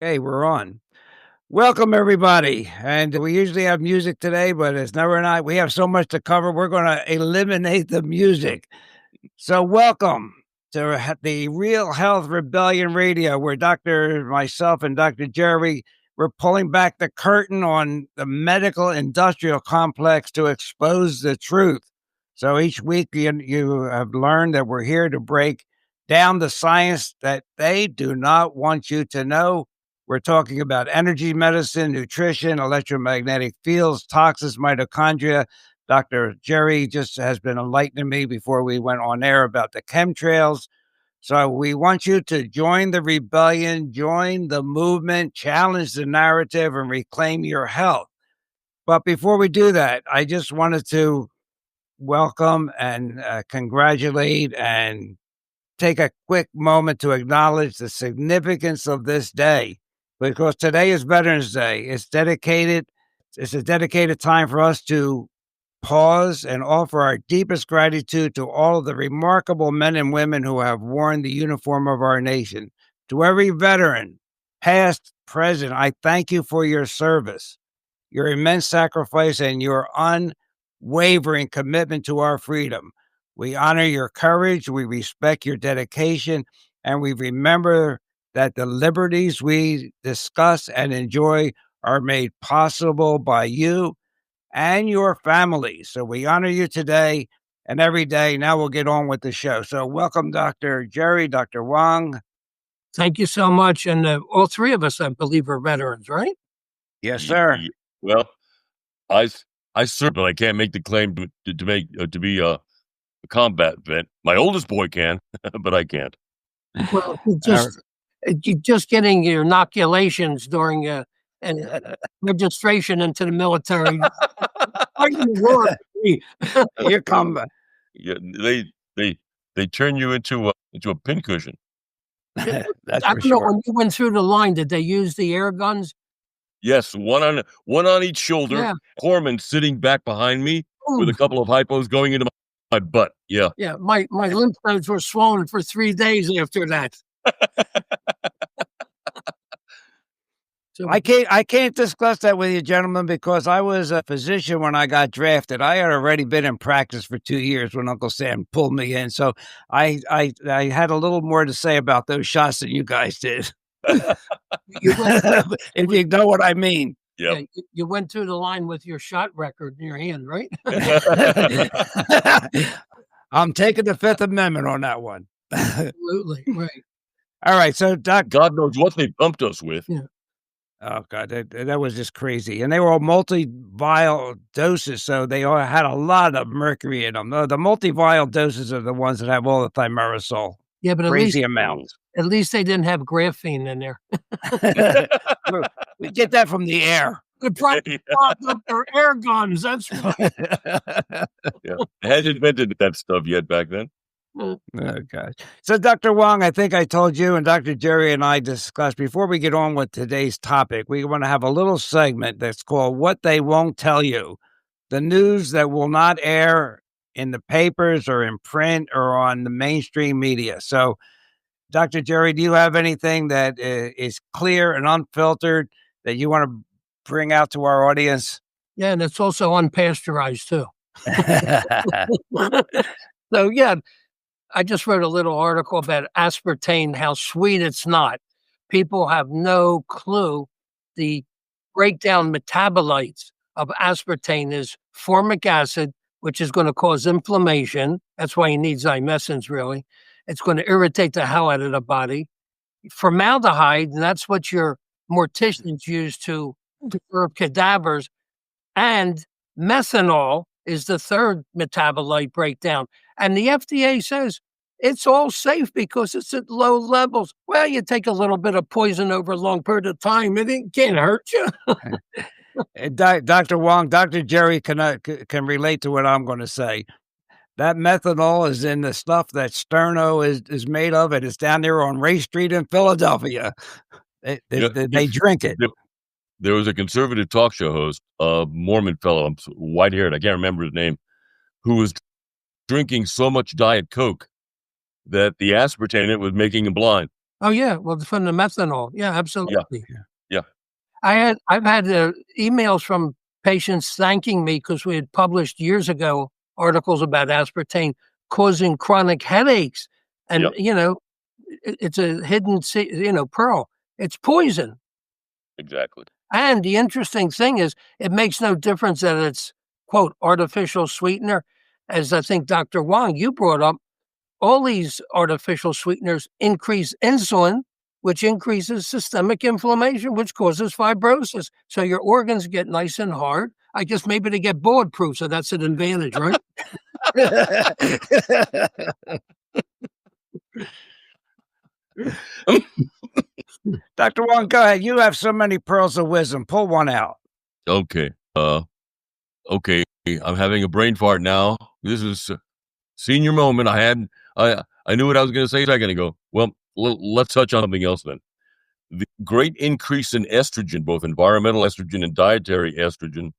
Okay, we're on. Welcome, everybody. And we usually have music today, but it's never not. We have so much to cover. We're going to eliminate the music. So, welcome to the Real Health Rebellion Radio, where myself, and Dr. Jerry, we're pulling back the curtain on the medical industrial complex to expose the truth. So, each week you have learned that we're here to break down the science that they do not want you to know. We're talking about energy medicine, nutrition, electromagnetic fields, toxins, mitochondria. Dr. Jerry just has been enlightening me before we went on air about the chemtrails. So we want you to join the rebellion, join the movement, challenge the narrative, and reclaim your health. But before we do that, I just wanted to welcome and congratulate and take a quick moment to acknowledge the significance of this day, because today is Veterans Day. It's a dedicated time for us to pause and offer our deepest gratitude to all of the remarkable men and women who have worn the uniform of our nation. To every veteran, past, present, I thank you for your service, your immense sacrifice, and your unwavering commitment to our freedom. We honor your courage, we respect your dedication, and we remember that the liberties we discuss and enjoy are made possible by you and your family. So we honor you today and every day. Now we'll get on with the show. So welcome, Dr. Jerry, Dr. Wong. Thank you so much. And all three of us, I believe, are veterans, right? Yes, sir. Well, I served, but I can't make the claim to be a combat vet. My oldest boy can, but I can't. Well, just getting your inoculations during registration into the military. Here come. Yeah, they turn you into a pincushion. That's I for don't know, sure. when you went through the line, did they use the air guns? Yes, one on each shoulder. Yeah. Corpsman sitting back behind me with a couple of hypos going into my butt. Yeah. Yeah, my lymph nodes were swollen for 3 days after that. So I can't discuss that with you, gentlemen, because I was a physician when I got drafted. I had already been in practice for 2 years when Uncle Sam pulled me in. So I had a little more to say about those shots than you guys did. If you know what I mean. Yep. yeah, you went through the line with your shot record in your hand, right? I'm taking the Fifth Amendment on that one. Absolutely, right. All right, so Doc. God knows what they pumped us with. Yeah. Oh God, that was just crazy, and they were all multi-vial doses, so they all had a lot of mercury in them. The multi-vial doses are the ones that have all the thimerosal. Yeah, but Crazy amounts. at least they didn't have graphene in there. We get that from the air. The product up their air guns. That's right. Yeah. They hadn't invented that stuff yet back then. Oh, gosh. So, Dr. Wong, I think I told you and Dr. Jerry and I discussed before we get on with today's topic, we want to have a little segment that's called What They Won't Tell You, the news that will not air in the papers or in print or on the mainstream media. So, Dr. Jerry, do you have anything that is clear and unfiltered that you want to bring out to our audience? Yeah, and it's also unpasteurized too. So, yeah, I just wrote a little article about aspartame, how sweet it's not. People have no clue. The breakdown metabolites of aspartame is formic acid, which is going to cause inflammation. That's why you need zymesins, really. It's going to irritate the hell out of the body. Formaldehyde, and that's what your morticians use to preserve cadavers. And methanol is the third metabolite breakdown. And the FDA says it's all safe because it's at low levels. Well, you take a little bit of poison over a long period of time, it can't hurt you. Dr. Wong, Dr. Jerry can relate to what I'm going to say. That methanol is in the stuff that Sterno is made of. It is down there on Ray Street in Philadelphia. They drink it. There was a conservative talk show host, a Mormon fellow, white-haired, I can't remember his name, who was drinking so much Diet Coke that the aspartame in it was making him blind. Oh, yeah. Well, from the methanol. Yeah, absolutely. Yeah. I've had emails from patients thanking me because we had published years ago articles about aspartame causing chronic headaches, and Yep. it's a hidden pearl. It's poison. Exactly. And the interesting thing is, it makes no difference that it's quote artificial sweetener, as I think Dr. Wang you brought up. All these artificial sweeteners increase insulin, which increases systemic inflammation, which causes fibrosis. So your organs get nice and hard. I guess maybe they get bulletproof, so that's an advantage, right? Dr. Wong, go ahead. You have so many pearls of wisdom. Pull one out. Okay. Okay. I'm having a brain fart now. This is a senior moment. I knew what I was going to say a second ago. Well, let's touch on something else then. The great increase in estrogen, both environmental estrogen and dietary estrogen.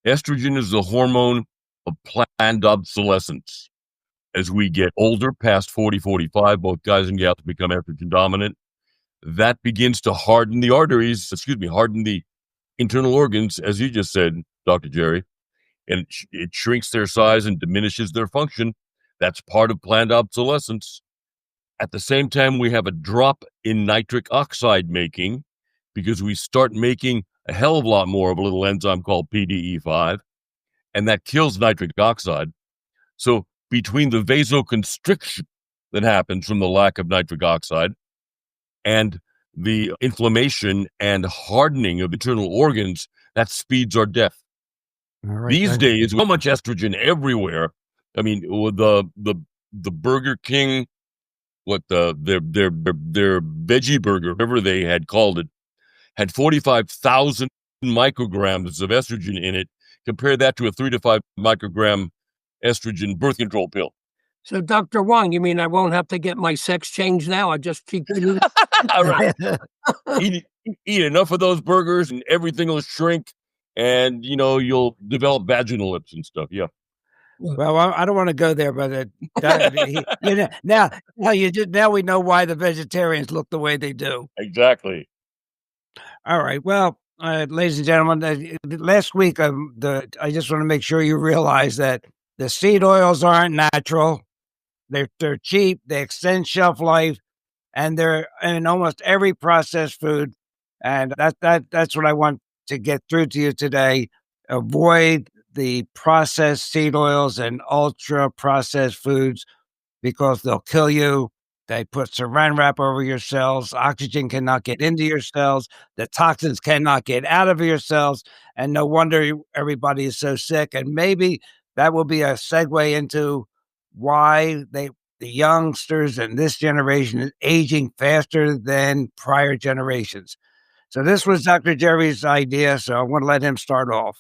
Estrogen is the hormone of planned obsolescence. As we get older, past 40, 45, both guys and gals become estrogen dominant. That begins to harden the arteries, harden the internal organs, as you just said, Dr. Jerry, and it shrinks their size and diminishes their function. That's part of planned obsolescence. At the same time, we have a drop in nitric oxide making because we start making a hell of a lot more of a little enzyme called PDE5, and that kills nitric oxide. So between the vasoconstriction that happens from the lack of nitric oxide and the inflammation and hardening of internal organs, that speeds our death. Right, These days, so much estrogen everywhere. I mean, the Burger King, their veggie burger, whatever they had called it, had 45,000 micrograms of estrogen in it. Compare that to a 3 to 5 microgram estrogen birth control pill. So, Dr. Wang, you mean I won't have to get my sex changed now? I just keep eating. All right. eat enough of those burgers and everything will shrink, and you'll develop vaginal lips and stuff. Yeah. Well, I don't want to go there, but now we know why the vegetarians look the way they do. Exactly. All right. Well, ladies and gentlemen, last week I just want to make sure you realize that the seed oils aren't natural. They're cheap. They extend shelf life, and they're in almost every processed food. And that's what I want to get through to you today. Avoid the processed seed oils and ultra processed foods because they'll kill you. They put saran wrap over your cells. Oxygen cannot get into your cells. The toxins cannot get out of your cells. And no wonder everybody is so sick. And maybe that will be a segue into why the youngsters in this generation is aging faster than prior generations. So this was Dr. Jerry's idea. So I want to let him start off.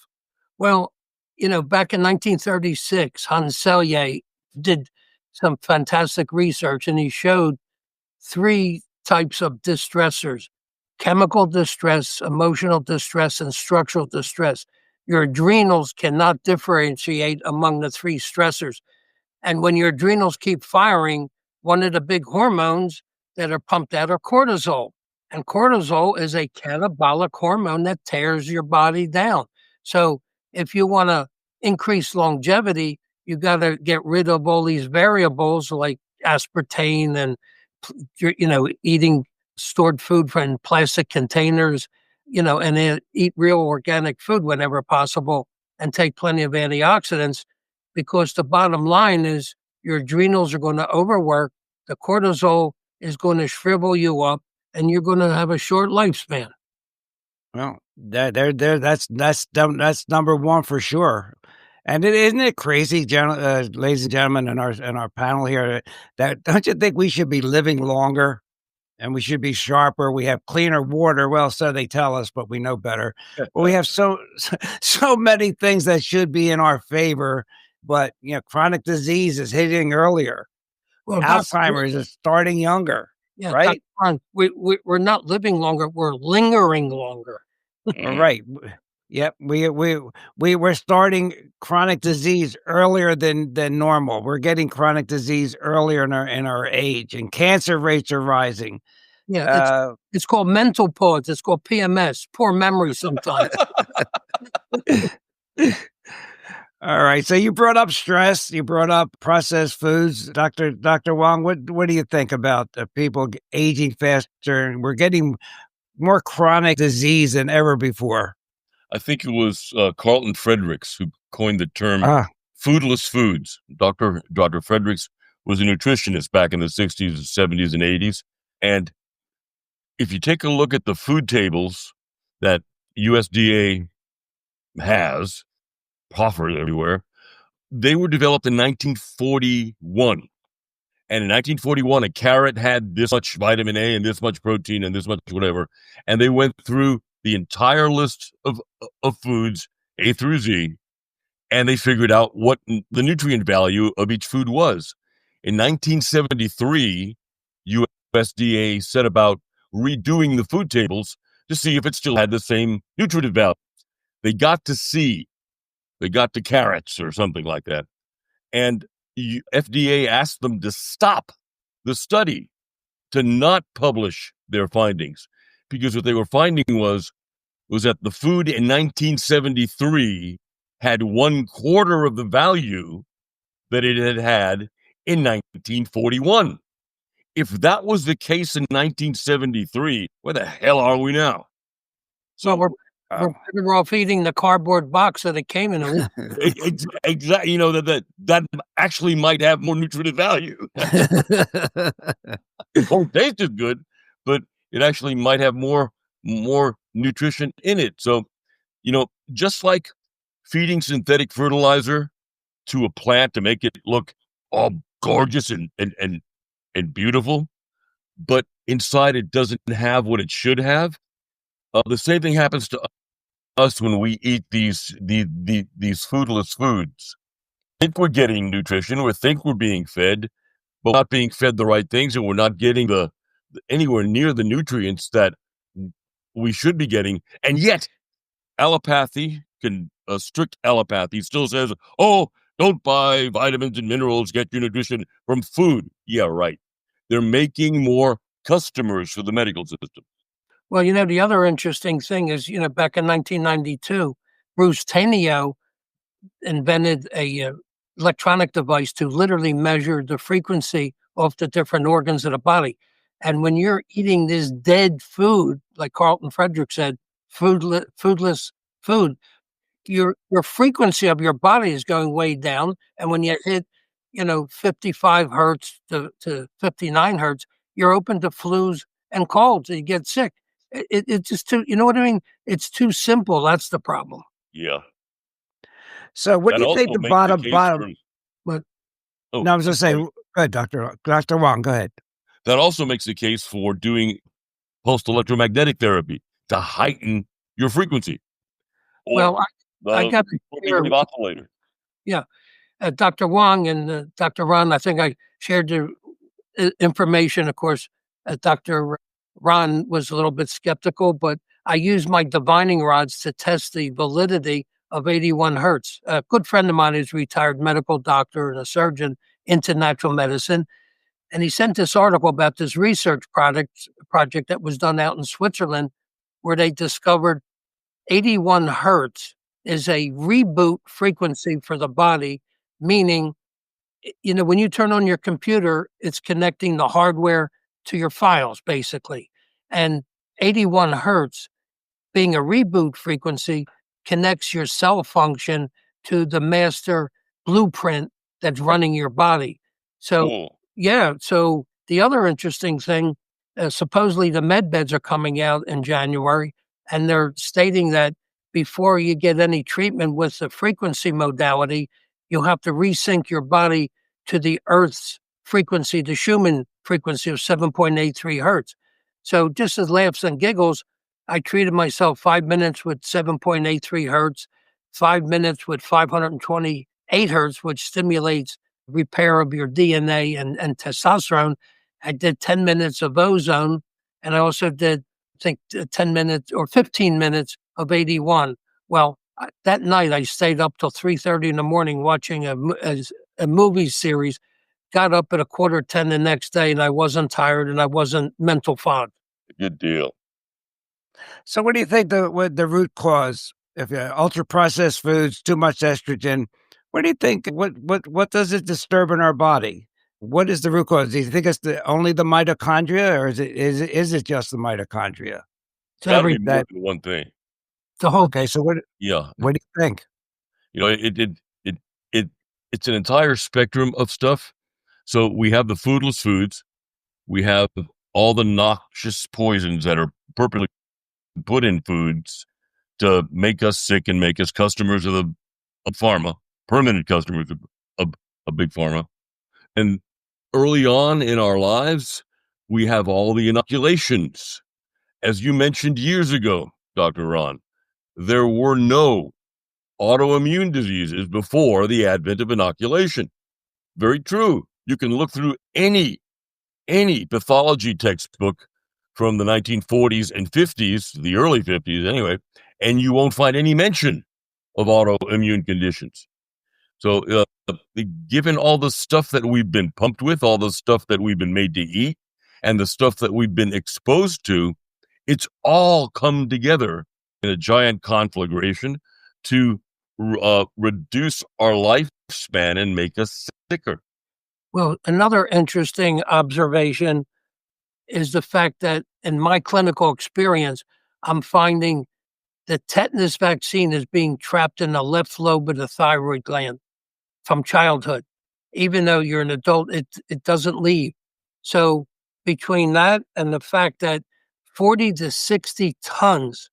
Well, back in 1936, Hans Selye did some fantastic research, and he showed 3 types of distressors: chemical distress, emotional distress, and structural distress. Your adrenals cannot differentiate among the 3 stressors. And when your adrenals keep firing, one of the big hormones that are pumped out are cortisol. And cortisol is a catabolic hormone that tears your body down. So if you want to increase longevity, you got to get rid of all these variables like aspartame and, eating stored food in plastic containers, and eat real organic food whenever possible and take plenty of antioxidants, because the bottom line is your adrenals are going to overwork. The cortisol is going to shrivel you up, and you're going to have a short lifespan. Well, that's number one for sure. And isn't it crazy, ladies and gentlemen, in our panel here, that don't you think we should be living longer and we should be sharper? We have cleaner water. Well, so they tell us, but we know better. But we have so many things that should be in our favor. But chronic disease is hitting earlier. Well, Alzheimer's is starting younger. Yeah, right. We're not living longer. We're lingering longer. Right. Yep. We're starting chronic disease earlier than normal. We're getting chronic disease earlier in our age, and cancer rates are rising. Yeah, Uh, it's called mental pause. It's called PMS, poor memory sometimes. all right. So you brought up stress. You brought up processed foods, Doctor Wong. What do you think about people aging faster? And we're getting more chronic disease than ever before. I think it was Carlton Fredericks who coined the term Ah, foodless foods. Dr. Fredericks was a nutritionist back in the 60s, 70s, and 80s. And if you take a look at the food tables that USDA has, proffered everywhere, they were developed in 1941. And in 1941, a carrot had this much vitamin A and this much protein and this much whatever. And they went through the entire list of foods, A through Z, and they figured out what the nutrient value of each food was. In 1973, USDA set about redoing the food tables to see if it still had the same nutritive value. They got to C, they got to carrots or something like that. And FDA asked them to stop the study, to not publish their findings, because what they were finding was that the food in 1973 had 1/4 of the value that it had had in 1941. If that was the case in 1973, where the hell are we now? So we're better off eating the cardboard box that it came in. Exactly, that actually might have more nutritive value. It won't taste as good, but it actually might have more nutrition in it. So, just like feeding synthetic fertilizer to a plant to make it look all gorgeous and beautiful, but inside it doesn't have what it should have. The same thing happens to us when we eat these foodless foods. Think we're getting nutrition, we think we're being fed, but not being fed the right things, and we're not getting anywhere near the nutrients that we should be getting. And yet, strict allopathy still says, "Oh, don't buy vitamins and minerals. Get your nutrition from food." Yeah, right. They're making more customers for the medical system. Well, the other interesting thing is, back in 1992, Bruce Tainio invented a electronic device to literally measure the frequency of the different organs of the body. And when you're eating this dead food, like Carlton Frederick said, foodless food, your frequency of your body is going way down. And when you hit, 55 hertz to 59 hertz, you're open to flus and colds. And you get sick. It's just too, you know what I mean? It's too simple. That's the problem. Yeah. so what do you think the bottom? But Oh, No, I was just saying. sorry. Go ahead, Doctor Wong. Go ahead. That also makes the case for doing pulsed electromagnetic therapy to heighten your frequency. Or well, I got to hear, oscillator. Dr. Wong and Dr. Ron. I think I shared the information. Of course, Dr. Ron was a little bit skeptical, but I used my divining rods to test the validity of 81 hertz. A good friend of mine is a retired medical doctor and a surgeon into natural medicine. And he sent this article about this research project that was done out in Switzerland, where they discovered 81 hertz is a reboot frequency for the body, meaning, when you turn on your computer, it's connecting the hardware to your files, basically. And 81 hertz, being a reboot frequency, connects your cell function to the master blueprint that's running your body. So, Cool. yeah. So the other interesting thing, supposedly the med beds are coming out in January, and they're stating that before you get any treatment with the frequency modality, you'll have to resync your body to the Earth's frequency, the Schumann frequency of 7.83 hertz. So just as laughs and giggles, I treated myself 5 minutes with 7.83 hertz, 5 minutes with 528 hertz, which stimulates repair of your DNA and testosterone. I did 10 minutes of ozone, and I also did, I think, 10 minutes or 15 minutes of 81. Well, that night I stayed up till 3:30 in the morning watching a movie series, got up at 9:45 the next day, and I wasn't tired and I wasn't mental fog. Good deal. So what do you think what the root cause? If ultra processed foods, too much estrogen, what do you think? What does it disturb in our body? What is the root cause? Do you think it's only the mitochondria, or is it just the mitochondria? It's Gotta be every more That than one thing. the whole okay? So Yeah. what do you think? You know, it it it's an entire spectrum of stuff. So we have the foodless foods, we have all the noxious poisons that are purposely put in foods to make us sick and make us customers of the of pharma, permanent customers of big pharma. And early on in our lives, we have all the inoculations. As you mentioned years ago, Dr. Ron, there were no autoimmune diseases before the advent of inoculation. Very true. You can look through any pathology textbook from the 1940s and 50s, the early 50s anyway, and you won't find any mention of autoimmune conditions. So, given all the stuff that we've been pumped with, all the stuff that we've been made to eat, and the stuff that we've been exposed to, it's all come together in a giant conflagration to reduce our lifespan and make us sicker. Well, another interesting observation is the fact that in my clinical experience, I'm finding the tetanus vaccine is being trapped in the left lobe of the thyroid gland from childhood. Even though you're an adult, it doesn't leave. So between that and the fact that 40 to 60 tons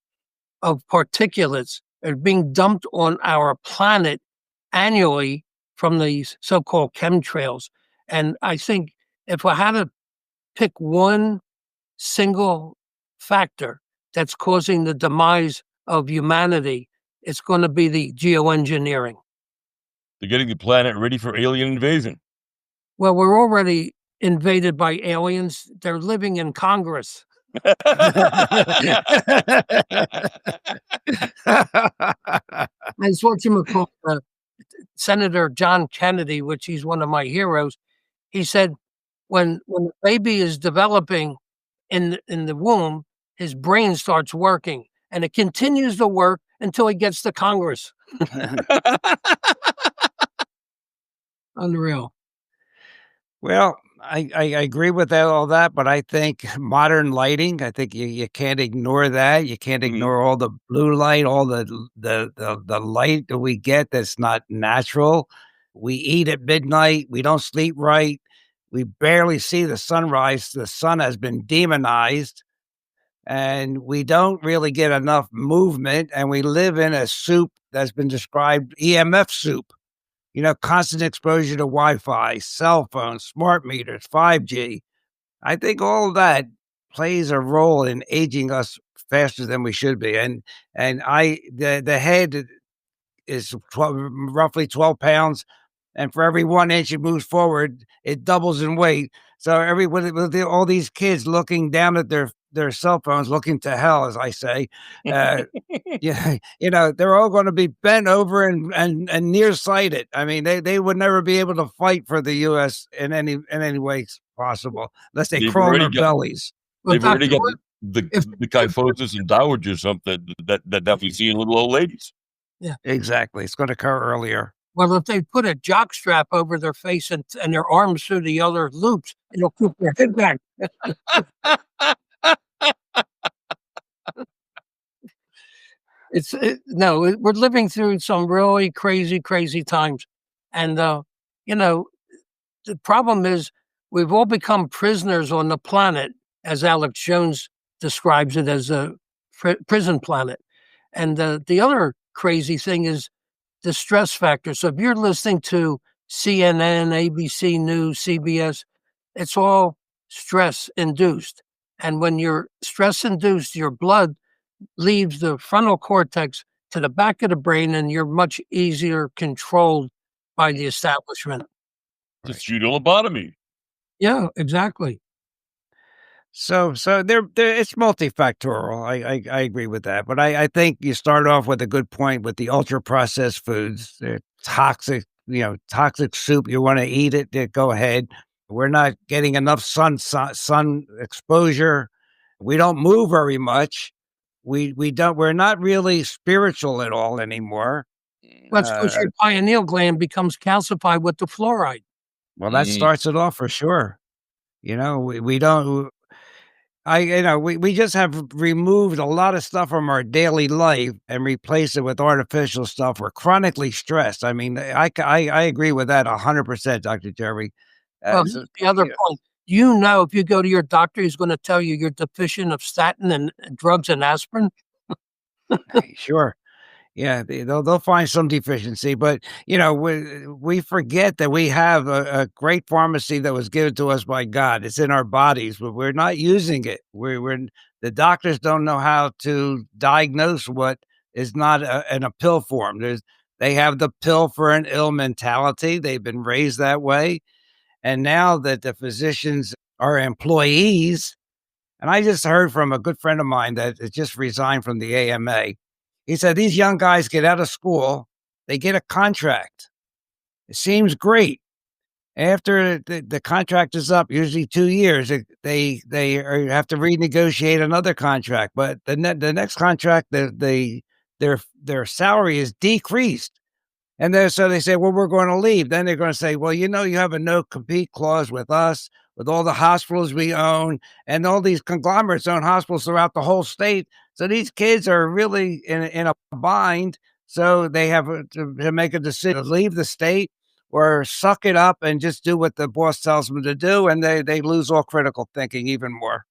of particulates are being dumped on our planet annually from these so-called chemtrails. And I think if I had to pick one single factor that's causing the demise of humanity, it's going to be the geoengineering. They're getting the planet ready for alien invasion. Well, we're already invaded by aliens. They're living in Congress. As what you call Senator John Kennedy, which he's one of my heroes, he said when the baby is developing in the womb, his brain starts working, and it continues to work until he gets to Congress. Unreal. Well, I agree with all that, but I think modern lighting, I think you can't ignore that. You can't ignore all the blue light, all the light that we get that's not natural. We eat at midnight. We don't sleep right. We barely see the sunrise. The sun has been demonized, and we don't really get enough movement. And we live in a soup that's been described EMF soup. Constant exposure to Wi-Fi, cell phones, smart meters, 5G. I think all of that plays a role in aging us faster than we should be. The head is roughly 12 pounds, and for every 1 inch it moves forward, it doubles in weight. So with all these kids looking down at their cell phones, looking to hell, as I say, yeah, they're all going to be bent over and nearsighted. I mean, they would never be able to fight for the U.S. in any way possible unless they They've crawl on already their got- bellies. Well, They've already Dr. got the kyphosis and dowager something that we see in little old ladies. Exactly, it's going to occur earlier. Well, if they put a jock strap over their face and their arms through the other loops, it'll keep their head back. We're living through some really crazy times. And, the problem is we've all become prisoners on the planet, as Alex Jones describes it, as a prison planet. And the other crazy thing is the stress factor. So if you're listening to CNN, ABC News, CBS, it's all stress induced. And when you're stress induced, your blood leaves the frontal cortex to the back of the brain, and you're much easier controlled by the establishment. It's feudal lobotomy. Yeah, exactly. So there it's multifactorial. I agree with that, but I think you start off with a good point with the ultra processed foods. They're toxic, toxic soup. You want to eat it, go ahead. We're not getting enough sun exposure. We don't move very much. We're not really spiritual at all anymore. Well, it's 'cause Uh, your pineal gland becomes calcified with the fluoride. well, that Mm. starts it off for sure. We don't. We just have removed a lot of stuff from our daily life and replaced it with artificial stuff. We're chronically stressed. I mean, I agree with that 100%, Dr. Jerry. Well, So, here's the other you point. If you go to your doctor, he's gonna tell you you're deficient of statin and drugs and aspirin. sure. Yeah, they'll find some deficiency, but we forget that we have a great pharmacy that was given to us by God. It's in our bodies, but we're not using it. The doctors don't know how to diagnose what is not in a pill form. They have the pill for an ill mentality. They've been raised that way, and now that the physicians are employees, and I just heard from a good friend of mine that has just resigned from the AMA. He said these young guys get out of school, they get a contract. It seems great. After the contract is up, usually 2 years, have to renegotiate another contract. But the next contract, their salary is decreased. And then so they say, well, we're going to leave. Then they're going to say, well, you have a no compete clause with us, with all the hospitals we own, and all these conglomerates own hospitals throughout the whole state. So these kids are really in a bind. So they have to make a decision to leave the state or suck it up and just do what the boss tells them to do. And they lose all critical thinking even more.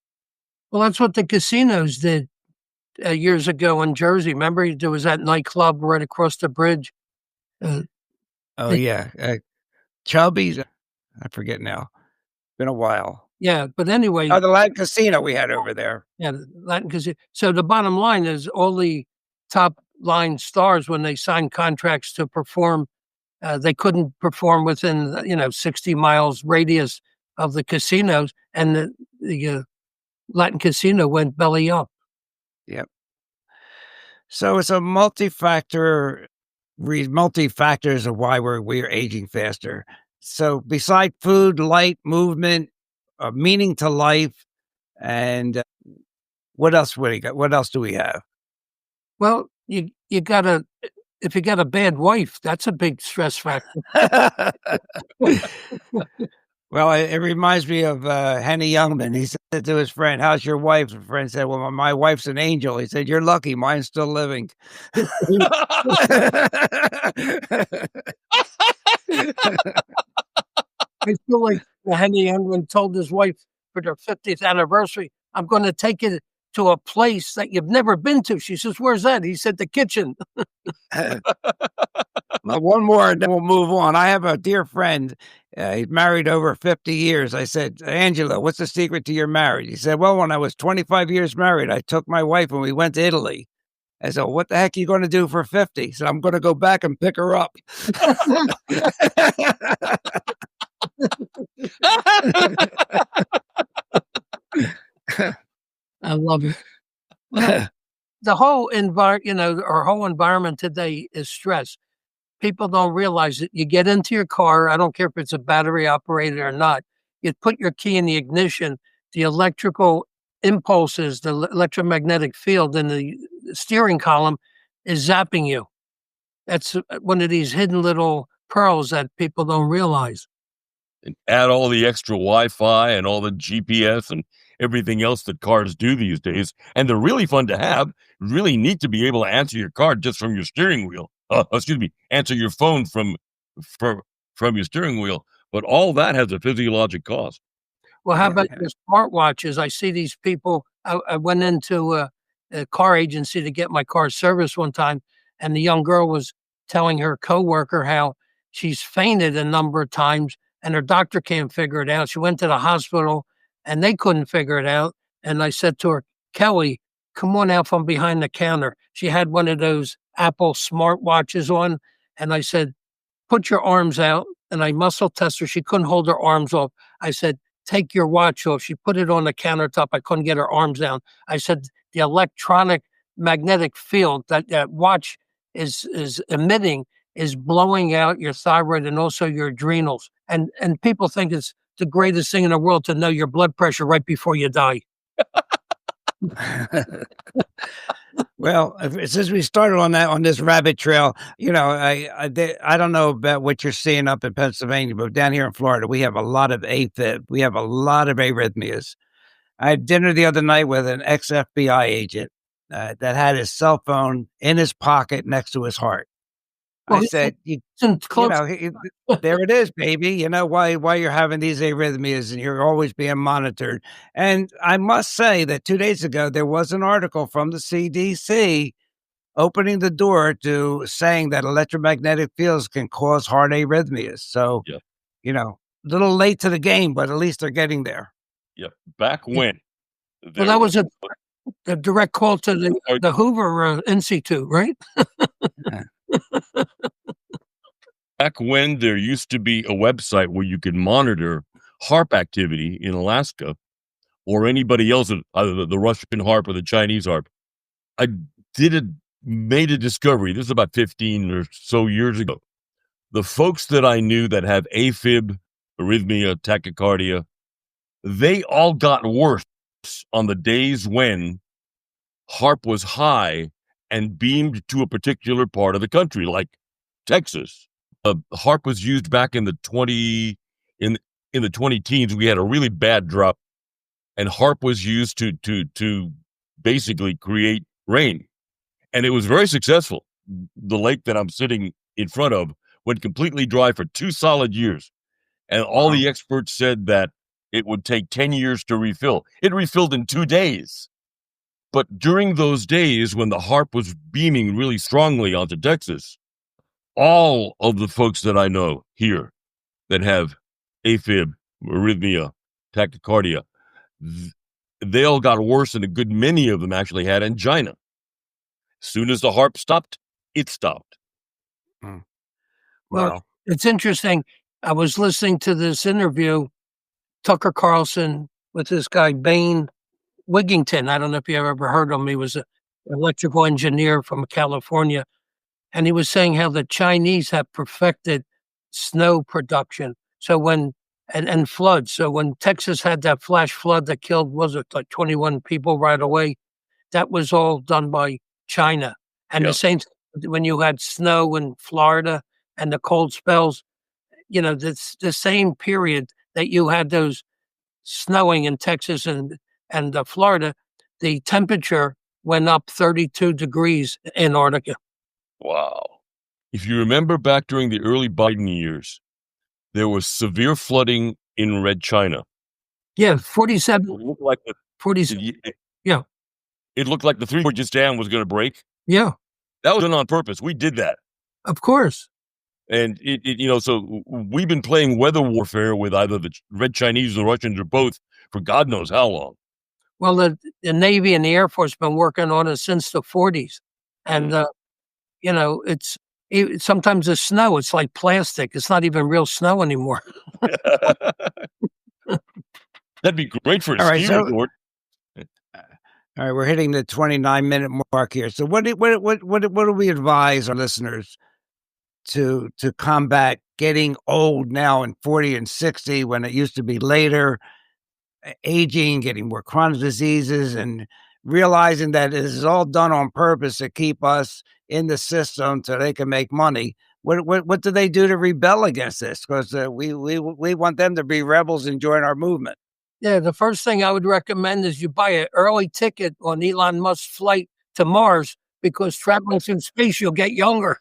Well, that's what the casinos did years ago in Jersey. Remember, there was that nightclub right across the bridge. Uh, Oh, they, yeah. Chubby's, I forget now. Been a while. yeah, but anyway, Oh, the Latin Casino we had over there. yeah, Latin casino. So the bottom line is, all the top line stars, when they signed contracts to perform, they couldn't perform within 60 miles radius of the casinos, and the Latin casino went belly up. Yep. So it's a multi-factors of why we're aging faster. So beside food, light, movement, meaning to life, and what else would we got? What else do we have? Well, you gotta if you got a bad wife, that's a big stress factor. Well, it reminds me of Henny Youngman. He said to his friend, "How's your wife?" The friend said, "Well, my wife's an angel." He said, "You're lucky. Mine's still living." I feel like Henny Youngman told his wife for their 50th anniversary, "I'm gonna take you to a place that you've never been to." She says, "Where's that?" He said, "The kitchen." Well, one more, and then we'll move on. I have a dear friend. He's married over 50 years. I said, "Angelo, what's the secret to your marriage?" He said, "Well, when I was 25 years married, I took my wife and we went to Italy." I said, "What the heck are you going to do for 50?" He said, "I'm going to go back and pick her up." I love it. Well, the whole our whole environment today is stress. People don't realize that you get into your car, I don't care if it's a battery operated or not, you put your key in the ignition, the electrical impulses, the electromagnetic field in the steering column is zapping you. That's one of these hidden little pearls that people don't realize. And add all the extra Wi-Fi and all the GPS and everything else that cars do these days, and they're really fun to have. Really neat to be able to answer your car just from your steering wheel. Answer your phone from your steering wheel. But all that has a physiologic cost. Well, how Yeah, about your smartwatches? I see these people. I went into a car agency to get my car serviced one time, and the young girl was telling her coworker how she's fainted a number of times, and her doctor can't figure it out. She went to the hospital, and they couldn't figure it out. And I said to her, "Kelly, come on out from behind the counter." She had one of those Apple smartwatches on, and I said, "Put your arms out." And I muscle test her. She couldn't hold her arms off. I said, "Take your watch off." She put it on the countertop. I couldn't get her arms down. I said, "The electronic magnetic field that watch is emitting is blowing out your thyroid and also your adrenals." And people think it's the greatest thing in the world to know your blood pressure right before you die. Well, since we started on this rabbit trail, I don't know about what you're seeing up in Pennsylvania, but down here in Florida, we have a lot of AFib. We have a lot of arrhythmias. I had dinner the other night with an ex FBI agent that had his cell phone in his pocket next to his heart. I Well, said, it's close. there it is, baby. You know why you're having these arrhythmias and you're always being monitored. And I must say that 2 days ago there was an article from the CDC opening the door to saying that electromagnetic fields can cause heart arrhythmias. So, Yeah. A little late to the game, but at least they're getting there. Yeah. Back when. Well, that was a direct call to the Hoover Institute, right? Back when there used to be a website where you could monitor HARP activity in Alaska or anybody else, either the Russian HARP or the Chinese HARP. I made a discovery. This is about 15 or so years ago. The folks that I knew that have AFib, arrhythmia, tachycardia, they all got worse on the days when HARP was high and beamed to a particular part of the country, like Texas. HARP was used back in the 20 teens. We had a really bad drought, and HARP was used to basically create rain, and it was very successful. The lake that I'm sitting in front of went completely dry for 2 solid years, and all the experts said that it would take 10 years to refill. It refilled in 2 days. But during those days when the HARP was beaming really strongly onto Texas, all of the folks that I know here that have AFib, arrhythmia, tachycardia, they all got worse, and a good many of them actually had angina. As soon as the HARP stopped, it stopped. Well, it's interesting. I was listening to this interview, Tucker Carlson with this guy, Bain Wigington. I don't know if you ever heard of him. He was an electrical engineer from California. And he was saying how the Chinese have perfected snow production. So and floods. So when Texas had that flash flood that killed, was it like 21 people right away? That was all done by China. And the same when you had snow in Florida and the cold spells, it's the same period that you had those snowing in Texas and Florida, the temperature went up 32 degrees in Antarctica. Wow. If you remember back during the early Biden years, there was severe flooding in Red China. Yeah, 47. It looked like 47. Yeah. It looked like the Three Gorges Dam was going to break. Yeah. That was done on purpose. We did that. Of course. And so we've been playing weather warfare with either the Red Chinese or the Russians or both for God knows how long. Well, the Navy and the Air Force have been working on it since the 40s. And, sometimes the snow, it's like plastic. It's not even real snow anymore. That'd be great for a ski resort. All right, we're hitting the 29-minute mark here. So what do we advise our listeners to combat getting old now in 40 and 60 when it used to be later, aging, getting more chronic diseases, and realizing that it is all done on purpose to keep us in the system so they can make money? What do they do to rebel against this? Because we want them to be rebels and join our movement. Yeah, the first thing I would recommend is you buy an early ticket on Elon Musk's flight to Mars, because traveling through space, you'll get younger.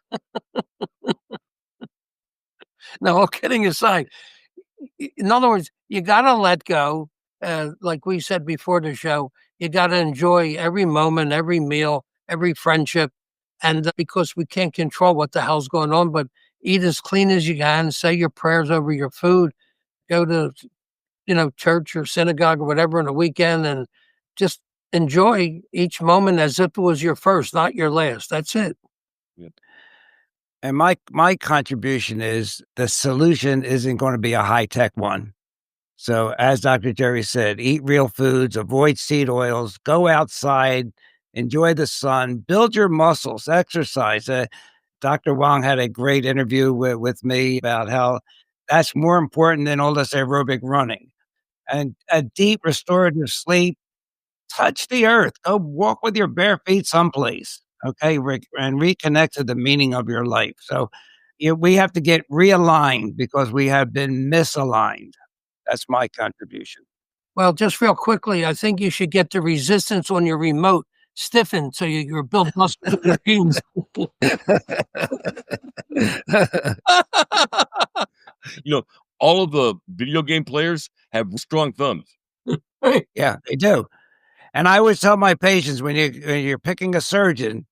No, all kidding aside. In other words, you got to let go. Like we said before the show, you got to enjoy every moment, every meal, every friendship. And because we can't control what the hell's going on, but eat as clean as you can, say your prayers over your food, go to church or synagogue or whatever on the weekend, and just enjoy each moment as if it was your first, not your last. That's it. Yep. And my contribution is the solution isn't going to be a high-tech one. So as Dr. Jerry said, eat real foods, avoid seed oils, go outside, enjoy the sun, build your muscles, exercise. Dr. Wong had a great interview with me about how that's more important than all this aerobic running. And a deep restorative sleep, touch the earth. Go walk with your bare feet someplace, okay, and reconnect to the meaning of your life. So we have to get realigned because we have been misaligned. That's my contribution. Well, just real quickly, I think you should get the resistance on your remote stiffened so you're built muscles in your hands. All of the video game players have strong thumbs. Yeah, they do. And I always tell my patients when you're picking a surgeon,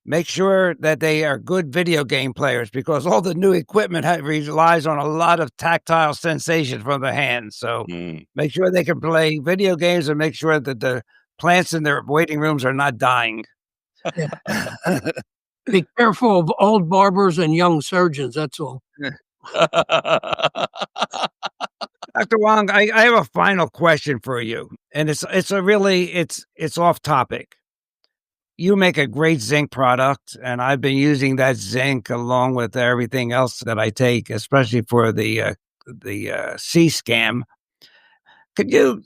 make sure that they are good video game players because all the new equipment relies on a lot of tactile sensation from the hands. So make sure they can play video games and make sure that the plants in their waiting rooms are not dying. Be careful of old barbers and young surgeons. That's all. Dr. Wong, I have a final question for you, and it's off topic. You make a great zinc product, and I've been using that zinc along with everything else that I take, especially for the C-SCAM. Could you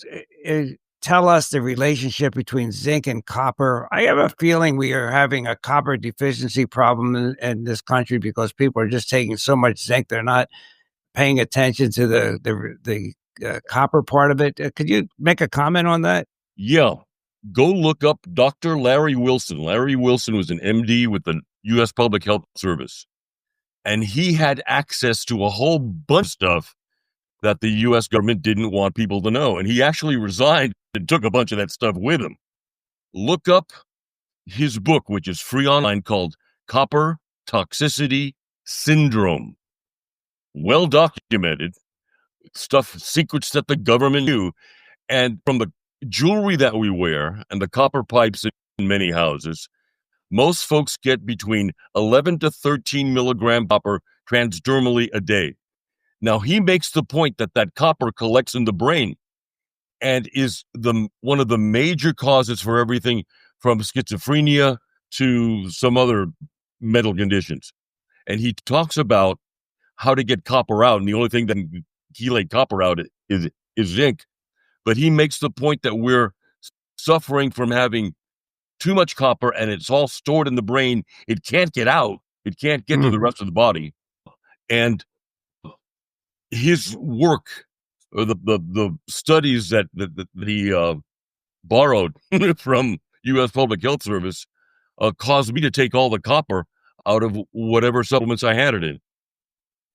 tell us the relationship between zinc and copper? I have a feeling we are having a copper deficiency problem in this country because people are just taking so much zinc, they're not paying attention to the copper part of it. Could you make a comment on that? Yeah. Go look up Dr. Larry Wilson. Larry Wilson was an MD with the U.S. Public Health Service, and he had access to a whole bunch of stuff that the U.S. government didn't want people to know, and he actually resigned and took a bunch of that stuff with him. Look up his book, which is free online, called Copper Toxicity Syndrome. Well documented stuff, secrets that the government knew, and from the jewelry that we wear and the copper pipes in many houses, most folks get between 11 to 13 milligram copper transdermally a day. Now, he makes the point that copper collects in the brain and is one of the major causes for everything from schizophrenia to some other mental conditions. And he talks about how to get copper out, and the only thing that can chelate copper out is zinc. But he makes the point that we're suffering from having too much copper, and it's all stored in the brain. It can't get out. It can't get to the rest of the body. And his work, or the studies that he borrowed from U.S. Public Health Service, caused me to take all the copper out of whatever supplements I had it in.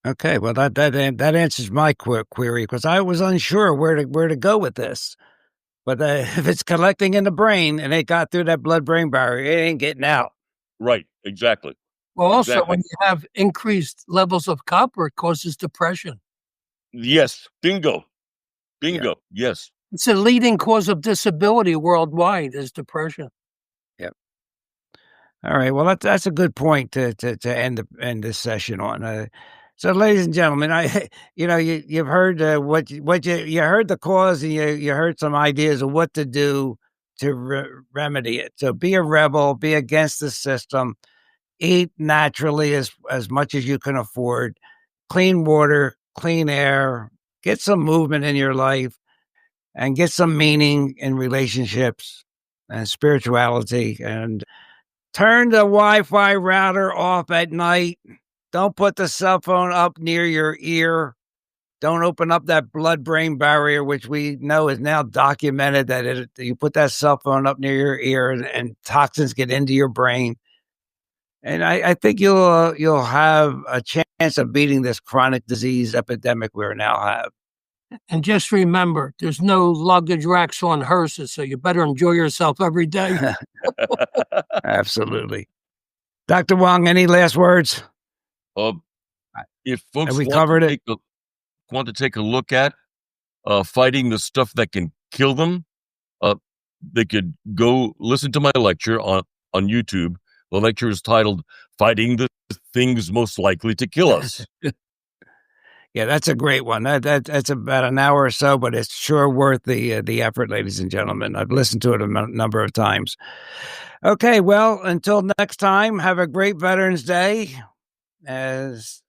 Okay, well that answers my query because I was unsure where to go with this. But if it's collecting in the brain and it got through that blood-brain barrier, it ain't getting out. Right, exactly. Well, also, when you have increased levels of copper, it causes depression. Yes, bingo, Yeah. yes. It's a leading cause of disability worldwide is depression. Yep. All right, well that's a good point to end this session on. So, ladies and gentlemen, you've heard what you heard the cause, and you heard some ideas of what to do to remedy it. So, be a rebel, be against the system, eat naturally as much as you can afford, clean water, clean air, get some movement in your life, and get some meaning in relationships and spirituality, and turn the Wi-Fi router off at night. Don't put the cell phone up near your ear. Don't open up that blood-brain barrier, which we know is now documented that you put that cell phone up near your ear and toxins get into your brain. And I think you'll have a chance of beating this chronic disease epidemic we now have. And just remember, there's no luggage racks on hearses, so you better enjoy yourself every day. Absolutely. Dr. Wong, any last words? If folks want to take a look at fighting the stuff that can kill them, they could go listen to my lecture on YouTube. The lecture is titled "Fighting the Things Most Likely to Kill Us." Yeah, that's a great one. That's about an hour or so, but it's sure worth the effort, ladies and gentlemen. I've listened to it a number of times. Okay, well, until next time, have a great Veterans Day.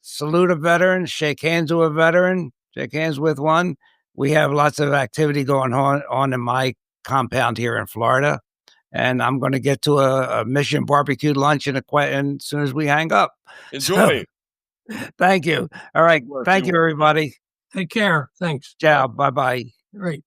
Salute a veteran, shake hands with a veteran, shake hands with one. We have lots of activity going on in my compound here in Florida. And I'm going to get to a Mission barbecue lunch as soon as we hang up. Enjoy. Thank you. All right. Thank you, everybody. Take care. Thanks. Ciao. Bye-bye. Great.